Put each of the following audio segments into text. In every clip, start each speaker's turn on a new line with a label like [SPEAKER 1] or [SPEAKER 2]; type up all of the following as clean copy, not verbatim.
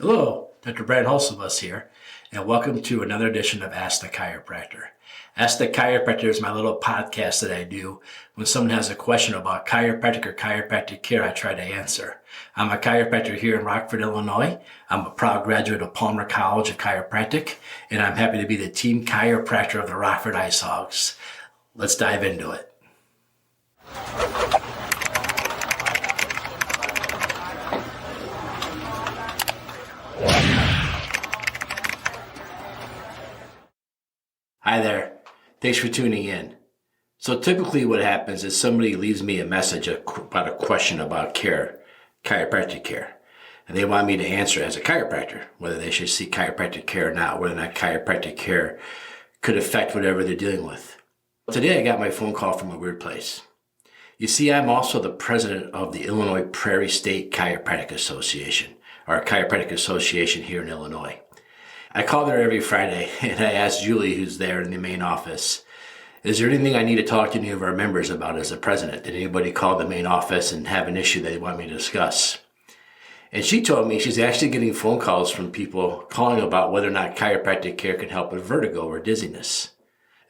[SPEAKER 1] Hello, Dr. Brant Hulsebus here, and welcome to another edition of Ask the Chiropractor. Ask the Chiropractor is my little podcast that I do when someone has a question about chiropractic or chiropractic care. I try to answer. I'm a chiropractor here in Rockford, Illinois. I'm a proud graduate of Palmer College of Chiropractic, and I'm happy to be the team chiropractor of the Rockford Ice Hogs. Let's dive into it. Hi there. Thanks for tuning in. So typically what happens is somebody leaves me a message about a question about care, chiropractic care, and they want me to answer as a chiropractor, whether they should seek chiropractic care or not, whether or not chiropractic care could affect whatever they're dealing with. Today I got my phone call from a weird place. You see, I'm also the president of the Illinois Prairie State Chiropractic Association, or a chiropractic association here in Illinois. I call there every Friday and I ask Julie, who's there in the main office, is there anything I need to talk to any of our members about as a president? Did anybody call the main office and have an issue they want me to discuss? And she told me she's actually getting phone calls from people calling about whether or not chiropractic care can help with vertigo or dizziness.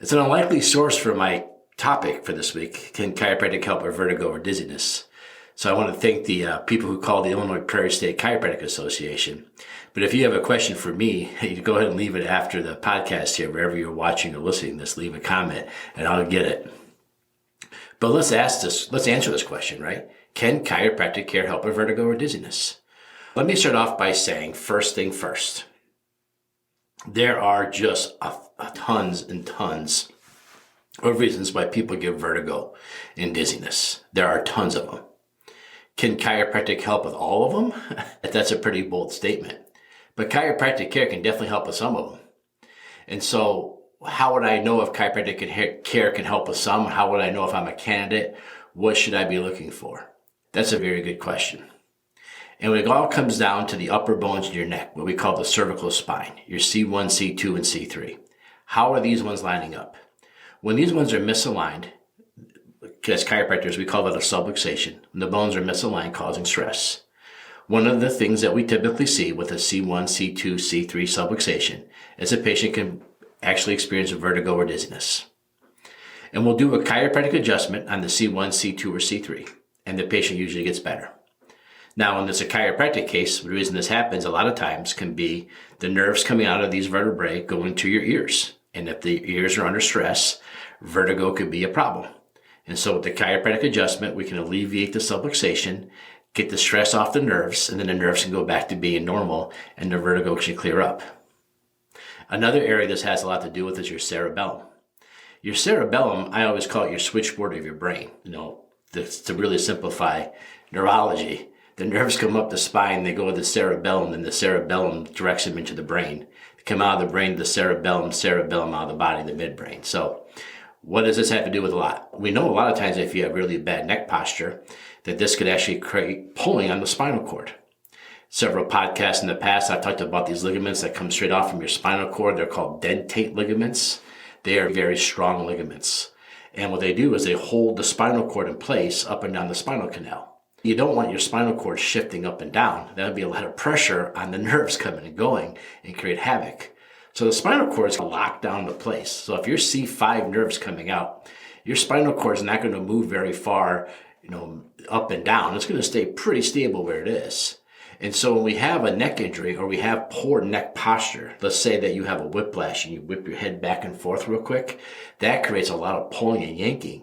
[SPEAKER 1] It's an unlikely source for my topic for this week. Can chiropractic help with vertigo or dizziness? So I want to thank the people who called the Illinois Prairie State Chiropractic Association. But if you have a question for me, you go ahead and leave it after the podcast here, wherever you're watching or listening to this, leave a comment and I'll get it. But let's answer this question, right? Can chiropractic care help with vertigo or dizziness? Let me start off by saying, first thing first, there are just tons and tons of reasons why people get vertigo and dizziness. There are tons of them. Can chiropractic help with all of them? That's a pretty bold statement. But chiropractic care can definitely help with some of them. And so how would I know if chiropractic care can help with some? How would I know if I'm a candidate? What should I be looking for? That's a very good question. And it all comes down to the upper bones in your neck, what we call the cervical spine, your C1, C2, and C3. How are these ones lining up? When these ones are misaligned, as chiropractors, we call that a subluxation. When the bones are misaligned, causing stress. One of the things that we typically see with a C1, C2, C3 subluxation is a patient can actually experience vertigo or dizziness. And we'll do a chiropractic adjustment on the C1, C2, or C3, and the patient usually gets better. Now, when it's a chiropractic case, the reason this happens a lot of times can be the nerves coming out of these vertebrae going to your ears. And if the ears are under stress, vertigo could be a problem. And so with the chiropractic adjustment, we can alleviate the subluxation, get the stress off the nerves, and then the nerves can go back to being normal and the vertigo can clear up. Another area this has a lot to do with is your cerebellum. Your cerebellum, I always call it your switchboard of your brain. To really simplify neurology, the nerves come up the spine, they go to the cerebellum, and the cerebellum directs them into the brain. They come out of the brain to the cerebellum out of the body, the midbrain. So what does this have to do with a lot? We know a lot of times if you have really bad neck posture, that this could actually create pulling on the spinal cord. Several podcasts in the past, I've talked about these ligaments that come straight off from your spinal cord. They're called dentate ligaments. They are very strong ligaments. And what they do is they hold the spinal cord in place up and down the spinal canal. You don't want your spinal cord shifting up and down. That would be a lot of pressure on the nerves coming and going and create havoc. So the spinal cord is locked down into place. So if your C5 nerves coming out, your spinal cord is not going to move very far, up and down. It's going to stay pretty stable where it is. And so when we have a neck injury or we have poor neck posture, let's say that you have a whiplash and you whip your head back and forth real quick, that creates a lot of pulling and yanking.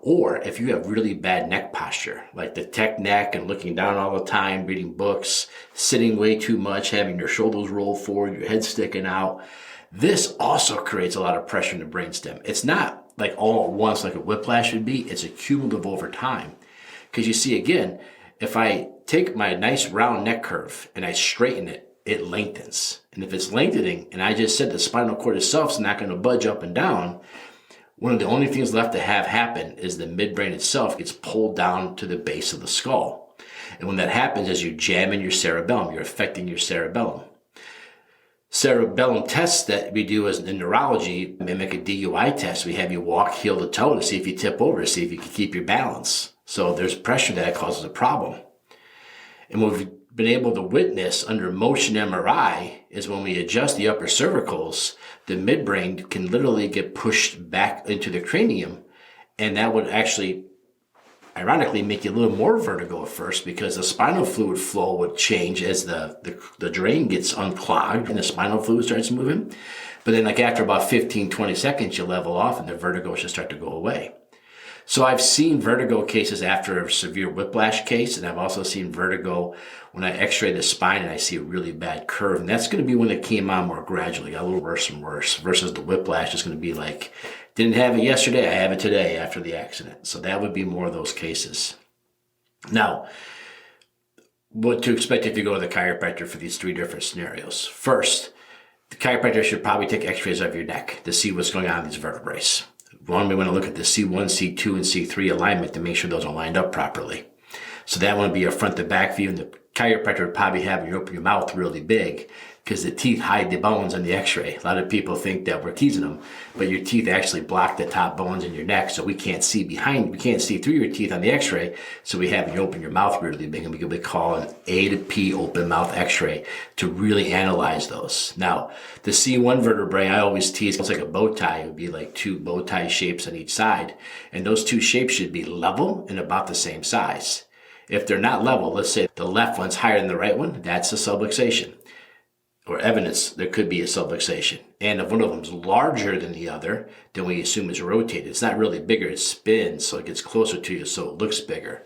[SPEAKER 1] Or if you have really bad neck posture, like the tech neck and looking down all the time, reading books, sitting way too much, having your shoulders roll forward, your head sticking out, this also creates a lot of pressure in the brainstem. It's not like all at once like a whiplash would be. It's a cumulative over time. Because you see, again, if I take my nice round neck curve and I straighten it, it lengthens. And if it's lengthening, and I just said the spinal cord itself is not going to budge up and down, one of the only things left to have happen is the midbrain itself gets pulled down to the base of the skull. And when that happens, as you jam in your cerebellum, you're affecting your cerebellum. Cerebellum tests that we do as in neurology mimic a DUI test. We have you walk heel to toe to see if you tip over, see if you can keep your balance. So there's pressure that causes a problem. And when we been able to witness under motion MRI is when we adjust the upper cervicals, the midbrain can literally get pushed back into the cranium, and that would actually ironically make you a little more vertigo at first, because the spinal fluid flow would change as the drain gets unclogged and the spinal fluid starts moving. But then like after about 15, 20 seconds, you level off and the vertigo should start to go away. So I've seen vertigo cases after a severe whiplash case, and I've also seen vertigo when I x-ray the spine and I see a really bad curve. And that's going to be when it came on more gradually, got a little worse and worse, versus the whiplash is going to be like, didn't have it yesterday, I have it today after the accident. So that would be more of those cases. Now, what to expect if you go to the chiropractor for these 3 different scenarios. First, the chiropractor should probably take x-rays of your neck to see what's going on in these vertebrae. One, we want to look at the C1, C2, and C3 alignment to make sure those are lined up properly. So that would be a front to back view, and the chiropractor would probably have you open your mouth really big because the teeth hide the bones on the x-ray. A lot of people think that we're teasing them, but your teeth actually block the top bones in your neck, so we can't see behind, we can't see through your teeth on the x-ray, so we have you open your mouth really big, and we call an A to P open mouth x-ray to really analyze those. Now, the C1 vertebrae, I always tease, it's like a bow tie. It would be like 2 bow tie shapes on each side, and those 2 shapes should be level and about the same size. If they're not level, let's say the left one's higher than the right one, that's a subluxation, or evidence there could be a subluxation. And if one of them's larger than the other, then we assume it's rotated. It's not really bigger, it spins, so it gets closer to you, so it looks bigger.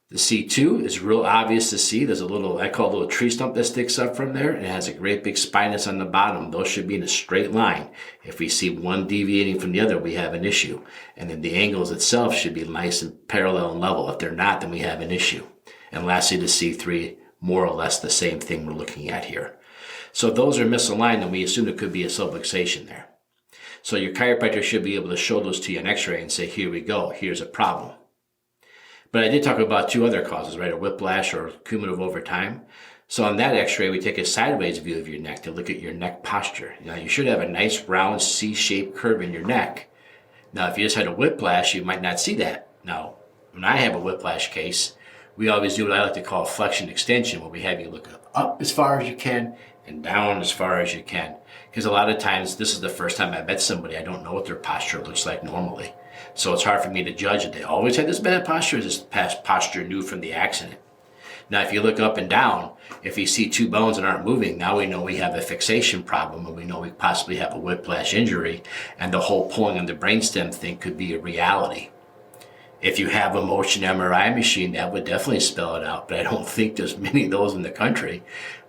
[SPEAKER 1] The C2 is real obvious to see. There's a little, I call it a little tree stump that sticks up from there, and it has a great big spinous on the bottom. Those should be in a straight line. If we see one deviating from the other, we have an issue. And then the angles itself should be nice and parallel and level. If they're not, then we have an issue. And lastly, the C3, more or less the same thing we're looking at here. So if those are misaligned, then we assume there could be a subluxation there. So your chiropractor should be able to show those to you on x-ray and say, here we go, here's a problem. But I did talk about 2 other causes, right? A whiplash or cumulative over time. So on that x-ray, we take a sideways view of your neck to look at your neck posture. Now, you should have a nice round C-shaped curve in your neck. Now, if you just had a whiplash, you might not see that. Now, when I have a whiplash case, we always do what I like to call flexion extension, where we have you look up as far as you can and down as far as you can. Because a lot of times, this is the first time I met somebody, I don't know what their posture looks like normally. So it's hard for me to judge if they always had this bad posture, or is this past posture new from the accident. Now, if you look up and down, if you see 2 bones that aren't moving, now we know we have a fixation problem, and we know we possibly have a whiplash injury, and the whole pulling of the brainstem thing could be a reality. If you have a motion MRI machine, that would definitely spell it out, but I don't think there's many of those in the country.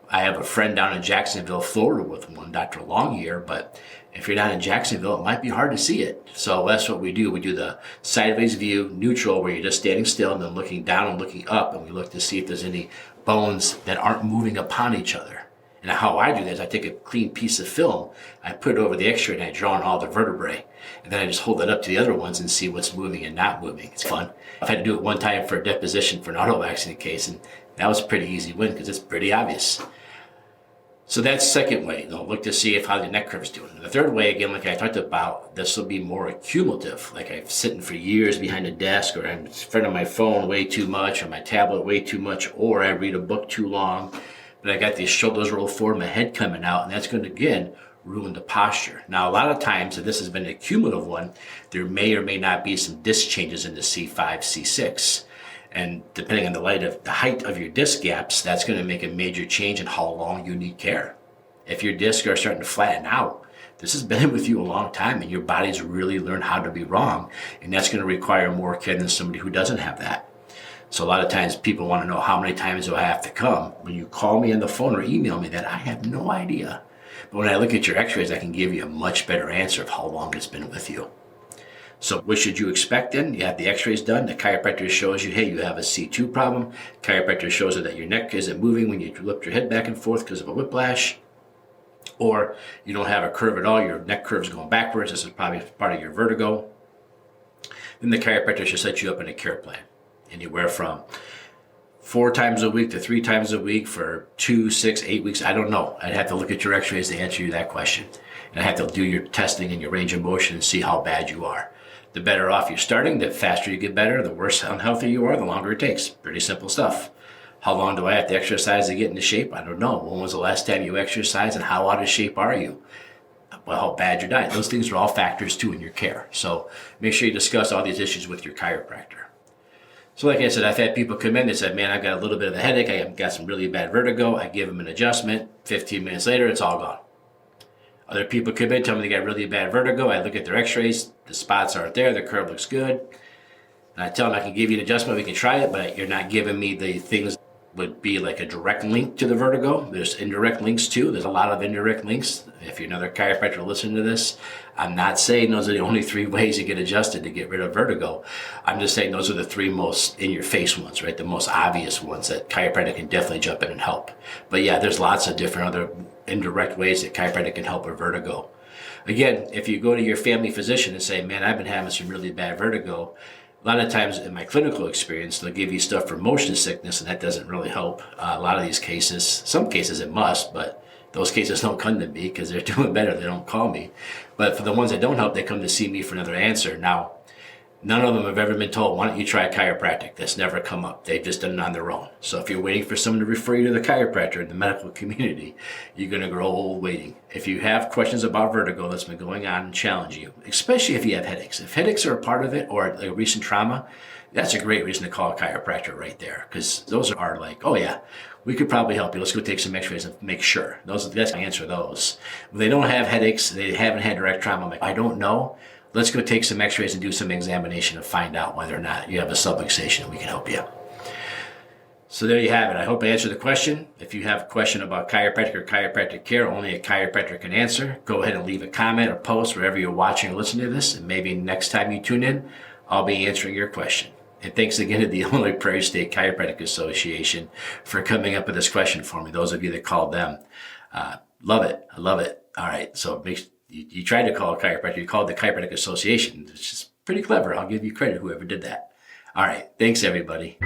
[SPEAKER 1] I have a friend down in Jacksonville, Florida with one, Dr. Longyear, but if you're not in Jacksonville, it might be hard to see it. So that's what we do. We do the sideways view, neutral, where you're just standing still and then looking down and looking up, and we look to see if there's any bones that aren't moving upon each other. And how I do that is I take a clean piece of film, I put it over the x-ray, and I draw on all the vertebrae. And then I just hold it up to the other ones and see what's moving and not moving. It's fun. I've had to do it one time for a deposition for an auto accident case, and that was a pretty easy win because it's pretty obvious. So that's the second way. They'll look to see if how the neck curve is doing. And the third way, again, like I talked about, this will be more accumulative. Like I'm sitting for years behind a desk, or I'm in front of my phone way too much, or my tablet way too much, or I read a book too long. But I got these shoulders rolled forward, my head coming out, and that's going to, again, ruin the posture. Now, a lot of times, if this has been a cumulative one, there may or may not be some disc changes in the C5, C6. And depending on the height of your disc gaps, that's going to make a major change in how long you need care. If your discs are starting to flatten out, this has been with you a long time, and your body's really learned how to be wrong, and that's going to require more care than somebody who doesn't have that. So a lot of times people want to know how many times do I have to come. When you call me on the phone or email me that, I have no idea. But when I look at your x-rays, I can give you a much better answer of how long it's been with you. So what should you expect then? You have the x-rays done. The chiropractor shows you, hey, you have a C2 problem. Chiropractor shows you that your neck isn't moving when you lift your head back and forth because of a whiplash. Or you don't have a curve at all. Your neck curve's going backwards. This is probably part of your vertigo. Then the chiropractor should set you up in a care plan. Anywhere from 4 times a week to 3 times a week for 2, 6, 8 weeks. I don't know. I'd have to look at your x-rays to answer you that question. And I have to do your testing and your range of motion and see how bad you are. The better off you're starting, the faster you get better, the worse unhealthy you are, the longer it takes. Pretty simple stuff. How long do I have to exercise to get into shape? I don't know. When was the last time you exercised, and how out of shape are you? Well, how bad your diet? Those things are all factors too in your care. So make sure you discuss all these issues with your chiropractor. So like I said, I've had people come in that said, man, I've got a little bit of a headache. I've got some really bad vertigo. I give them an adjustment. 15 minutes later, it's all gone. Other people come in, tell me they got really bad vertigo. I look at their x-rays. The spots aren't there. The curve looks good. And I tell them I can give you an adjustment. We can try it, but you're not giving me the things would be like a direct link to the vertigo. There's indirect links too. There's a lot of indirect links. If you're another chiropractor listening to this, I'm not saying those are the only 3 ways you get adjusted to get rid of vertigo. I'm just saying those are the 3 most in your face ones, right? The most obvious ones that chiropractic can definitely jump in and help. But yeah, there's lots of different other indirect ways that chiropractic can help with vertigo. Again, if you go to your family physician and say, man, I've been having some really bad vertigo, a lot of times in my clinical experience, they'll give you stuff for motion sickness, and that doesn't really help. A lot of these cases, some cases it must, but those cases don't come to me because they're doing better. They don't call me. But for the ones that don't help, they come to see me for another answer. Now, none of them have ever been told, why don't you try chiropractic? That's never come up. They've just done it on their own. So if you're waiting for someone to refer you to the chiropractor in the medical community, you're going to grow old waiting. If you have questions about vertigo that's been going on and challenge you, especially if you have headaches. If headaches are a part of it or a recent trauma, that's a great reason to call a chiropractor right there, because those are like, oh yeah, we could probably help you. Let's go take some x-rays and make sure. That's the answer to those. When they don't have headaches, they haven't had direct trauma, I'm like, I don't know. Let's go take some x-rays and do some examination and find out whether or not you have a subluxation and we can help you. So there you have it. I hope I answered the question. If you have a question about chiropractic or chiropractic care, only a chiropractor can answer. Go ahead and leave a comment or post wherever you're watching or listening to this, and maybe next time you tune in, I'll be answering your question. And thanks again to the Illinois Prairie State Chiropractic Association for coming up with this question for me. Those of you that called them, love it. I love it. All right, so you tried to call a chiropractor. You called the Chiropractic Association. It's just pretty clever. I'll give you credit, whoever did that. All right, thanks everybody.